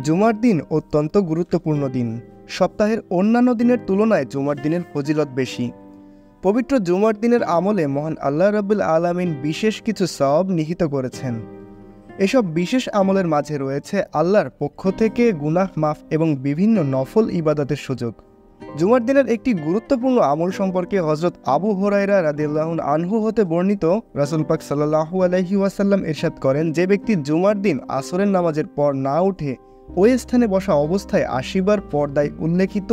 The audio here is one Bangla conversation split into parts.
জুমার দিন অত্যন্ত গুরুত্বপূর্ণ দিন। সপ্তাহের অন্যান্য দিনের তুলনায় জুমার দিনের ফজিলত বেশি। পবিত্র জুমার দিনের আমলে মহান আল্লাহ রাব্বুল আলামিন বিশেষ কিছু সওয়াব নিহিত করেছেন। এসব বিশেষ আমলের মাঝে রয়েছে আল্লাহর পক্ষ থেকে গুনাহ মাফ এবং বিভিন্ন নফল ইবাদতের সুযোগ। জুমার দিনের একটি গুরুত্বপূর্ণ আমল সম্পর্কে হযরত আবু হুরায়রা রাদিয়াল্লাহু আনহু হতে বর্ণিত, রাসূল পাক সাল্লাল্লাহু আলাইহি ওয়াসাল্লাম ইরশাদ করেন, যে ব্যক্তি জুমার দিন আসরের নামাজের পর না উঠে ওই স্থানে বসা অবস্থায় ৮০ বার পর্দায় উল্লেখিত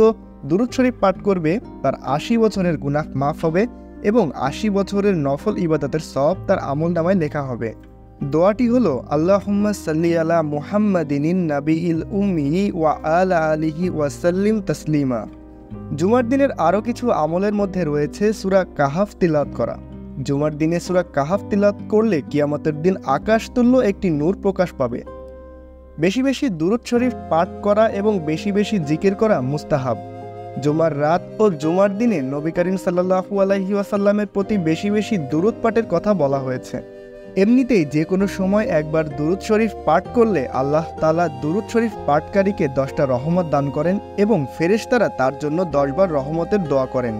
দুরূদ শরীফ পাঠ করবে, তার ৮০ বছরের গুনাহ মাফ হবে এবং ৮০ বছরের নফল ইবাদতের সওয়াব তার আমলনামায় লেখা হবে। দোয়াটি হলো, আল্লাহুম্মা সাল্লি আলা মুহাম্মাদিনিন নাবিয়িল উম্মি ওয়া আলা আলিহি ওয়া সাল্লিম তাসলিমা। জুমার দিনের আরও কিছু আমলের মধ্যে রয়েছে সূরা কাহাফ তিলাওয়াত করা। জুমার দিনে সূরা কাহাফ তিলাওয়াত করলে কিয়ামতের দিন আকাশতুল্য একটি নূর প্রকাশ পাবে। বেশি বেশি দুরূদ শরীফ পাঠ করা এবং বেশি বেশি জিকির করা মুস্তাহাব। জুমার রাত ও জুমার দিনে নবী করিম সাল্লাল্লাহু আলাইহি ওয়াসাল্লামের প্রতি বেশি বেশি দুরূদ পাঠের কথা বলা হয়েছে। এমনিতেই যে কোনো সময় একবার দুরূদ শরীফ পাঠ করলে আল্লাহ তাআলা দুরূদ শরীফ পাঠকারীকে 10টা রহমত দান করেন এবং ফেরেশতারা তার জন্য 10 বার রহমতের দোয়া করেন।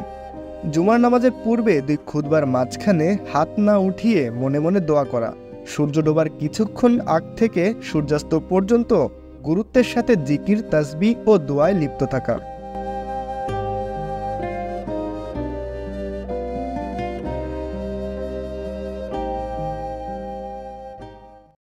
জুমার নামাজের পূর্বে 2 খুতবার মাঝখানে হাত না উঠিয়ে মনে মনে দোয়া করা। সূর্য ডোবার কিছুক্ষণ আগ থেকে সূর্যাস্ত পর্যন্ত গুরুত্বের সাথে জিকির, তাসবিহ ও দোয়ায় লিপ্ত থাকা।